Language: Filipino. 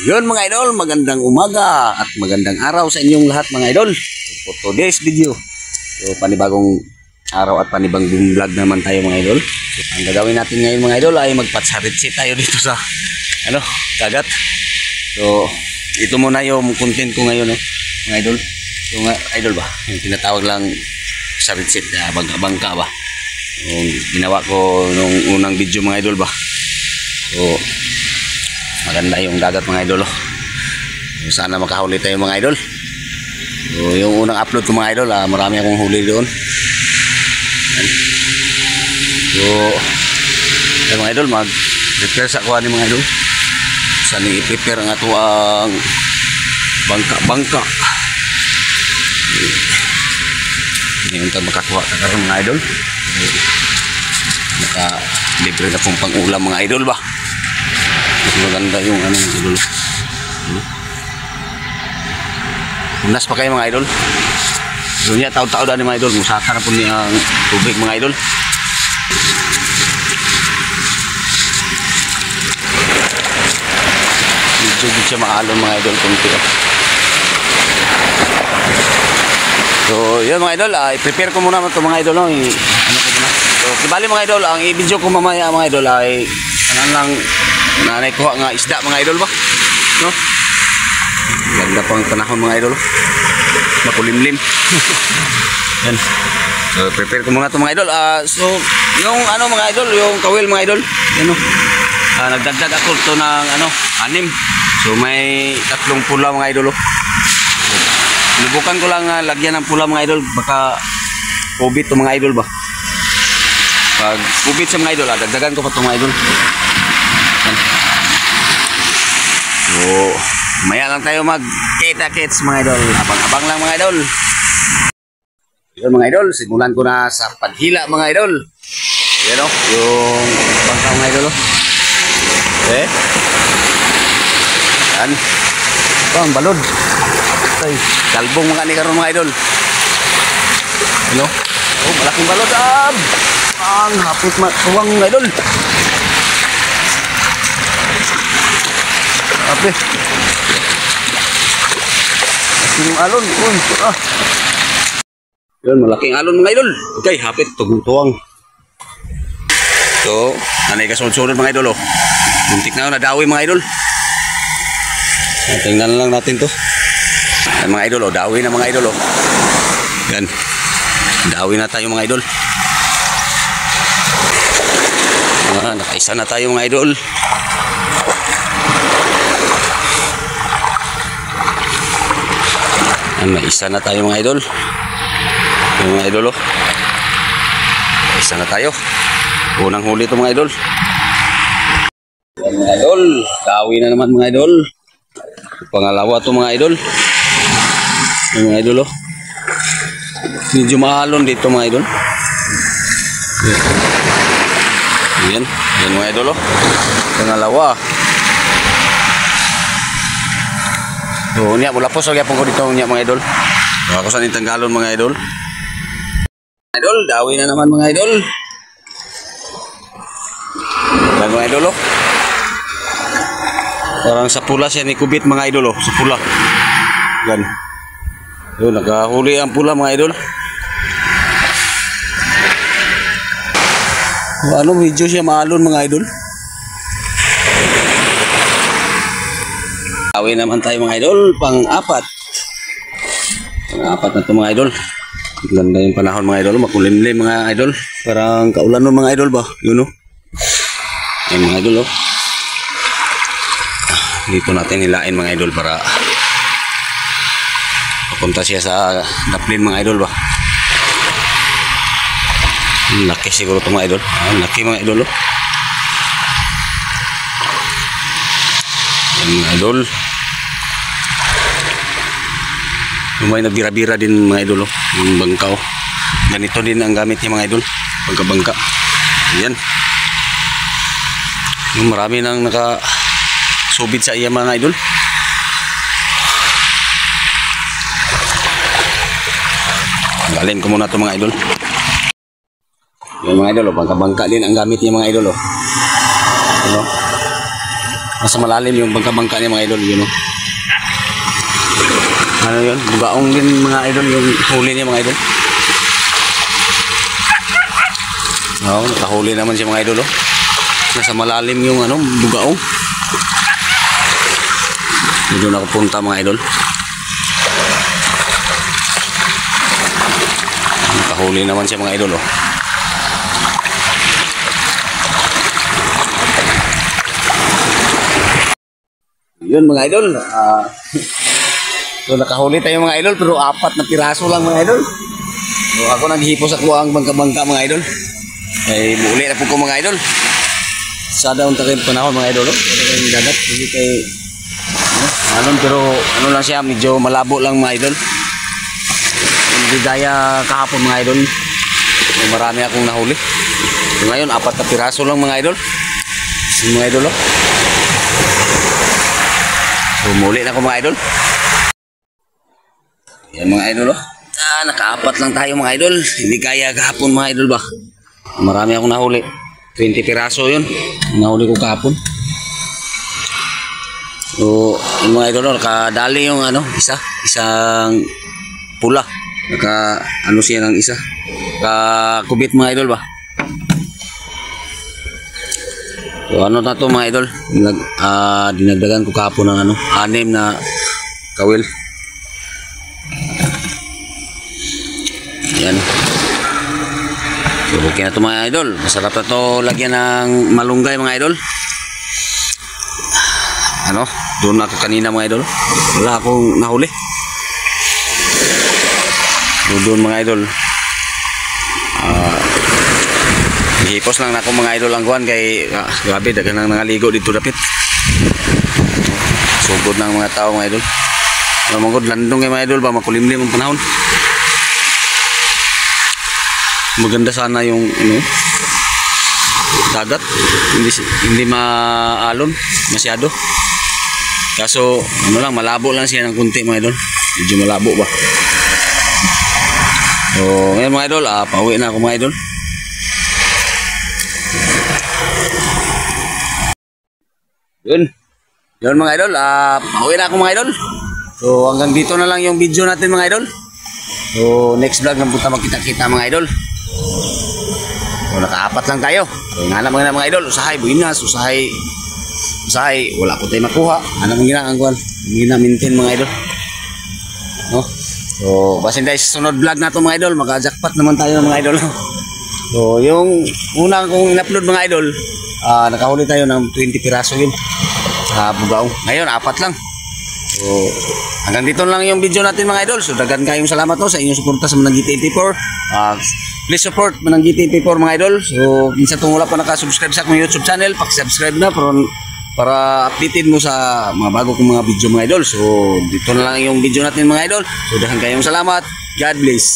Yun mga idol, magandang umaga at magandang araw sa inyong lahat mga idol. For today's video, so panibagong araw at panibagong vlog naman tayo mga idol. Ang gagawin natin ngayon mga idol ay magpatsaritsi tayo dito sa kagat. So ito muna yung content ko ngayon mga idol. Yung idol ba, yung tinatawag lang saritsit, bangka ba. Yung ginawa ko nung unang video mga idol ba. So maganda yung dagat mga idol. Sana makahuli tayo mga idol. So, yung unang upload ko mga idol, marami akong huli doon. So mga idol, mag-prepare sa kuha ni mga idol. Saan i-prepare ang ato ang bangka. Ngayon tayo makakuha ka karon mga idol. Naka-libre na pong pang-ulam mga idol ba. Mas maganda yung mga idol. Unas pa kayo mga idol. So niya taon-taon na mga idol, musaka na po niya ang tubig mga idol. Medyo siya maalon mga idol kunti. So yun mga idol, i-prepare ko muna ito mga idol. So kibali mga idol, ang i-video ko mamaya mga idol ay lang nanay kuha nga isda mga idol ba, no? Ganda pang panahon mga idol, makulimlim. Yan. So prepare ko muna ito mga idol. So yung mga idol, yung kawil mga idol, yan nagdagdag ako ito ng 6. So may 3 pula mga idol. Lubukan ko lang lagyan ng pula mga idol, baka kubit ito mga idol ba. Pag kubit sa mga idol, dagdagan ko pa ito mga idol. So maya lang tayo mag-kita-kits mga idol. Abang-abang lang mga idol. Yun mga idol, simulan ko na sa paghila mga idol. Yan yung bangka mga idol. Okay. Yan. Ito ang balod. Ay, kalbong mga ni karon mga idol. Hello? Oh, malaking balod. Ang hapot matuwang mga idol. Ape. Malaking alon. Yun, malaking alon mga idol. Okay, hapit. Tugong-tuwang. So, nanay kasunod-sunod mga idol. Muntik na nadawi mga idol. Tingnan lang natin to. Yan mga idol, dawi na mga idol. Yan. Dawi na tayo mga idol. Nakaisa na tayo mga idol. Naisa na tayo mga idol. Yung mga idol Naisa na tayo. Unang huli ito mga idol. Yan mga idol, dawi na naman mga idol. Pangalawa ito mga idol. Yung mga idol medyo mahalon dito mga idol. Yan mga idol pangalawa. So niya mula po so gyapon ko dito niya mga idol. Ako sa nitanggalon mga idol. Idol, dawi na naman mga idol. Yan mga idol Parang sa pula siya ni kubit mga idol sa pula. Yan. Yun, nakahuli ang pula mga idol. Medyo siya maalon mga idol. Dawi naman tayo mga idol, pang-apat. Pang-apat na ito mga idol. Ganda yung panahon mga idol, makulimlim mga idol. Parang kaulan ng mga idol ba? Yun Yan mga idol Dito natin nilain mga idol para papunta siya sa daplin mga idol ba. Laki siguro ito mga idol. Laki mga idol Yan mga idol. May nagbira-bira din mga idol yung bangka Ganito din ang gamit niya mga idol, pagkabangka. Yan. Yung marami nang nakasubit sa iya mga idol. Galin ko muna ito mga idol. Yung mga idol, bangka-bangka din ang gamit niya mga idol Nasa malalim yung bangka-bangka niya mga idol, yun o. Ano yun? Bugaong din mga idol, yung huli niya mga idol. Oo, nakahuli naman siya mga idol o. Nasa malalim yung ano, bugaong. Doon ako punta mga idol. Nakahuli naman siya mga idol oh. Yun mga idol. So nakahuli tayo mga idol pero 4 na piraso lang mga idol. So ako naghipo sa kuwang bangka-bangka mga idol. Ay muli na po ko mga idol. Sa daw takin panahon mga idol. Yung dagat hindi kay ano pero ano lang siya medyo malabo lang mga idol. Hindi gaya kahapon mga idol. So, marami akong nahuli. So, ngayon 4 na piraso lang mga idol. Yung mga idol oh. So muli na ako mga idol. Yan mga idol oh. Naka-4 lang tayo mga idol. Hindi kaya kahapon mga idol ba. Marami akong nahuli. 20 piraso yun. Nahuli ko kahapon. So yung mga idol oh, nakadali yung ano, isang pula. Naka ano siya ng isa. Kubit mga idol ba. So ano na to mga idol. Dinagdagan ko kahapon ng ano, 6 na kawil. Yan. So okay na to mga idol. Masarap na to lagyan ng malunggay mga idol. Ano? Doon ako kanina mga idol. Wala akong nahuli. So doon mga idol. Hipos lang ako mga idol ang kuhan kay grabe dagan nang nangaligo dito dapit. Sugod ng mga tao mga idol. Mamangod landong kay mga idol ba makulimlim ang panahon. Maganda sana yung ano, dagat hindi maalon masyado. Kaso ano lang malabo lang siya ng kunti mga idol. Medyo malabo ba. So ngayon mga idol pauwi na ako mga idol. Yun mga idol, pauwi na ako mga idol. So hanggang dito na lang yung video natin mga idol. So next vlog na punta magkita-kita mga idol. So naka-4 lang tayo. So nga naman mga idol, usahay buinas, usahay wala ko tayo makuha. Ano mong ginagawa? Gina-maintain mga idol. No? So basin tayo sa sunod vlog na to mga idol, magka-jackpot naman tayo mga idol. So yung unang kong in-upload mga idol, nakahuli tayo ng 20 piraso yun. Bugaong. Ngayon 4 lang. So hanggang dito lang yung video natin mga idol. So dagan kayong salamat no sa inyong suporta sa Manang GT84. Please support Manang GT84 mga idol. So minsan kung wala pa naka-subscribe sa akong YouTube channel, paki-subscribe na para updated mo sa mga bago kong mga video mga idol. So dito na lang yung video natin mga idol. So dagan kayong salamat. God bless.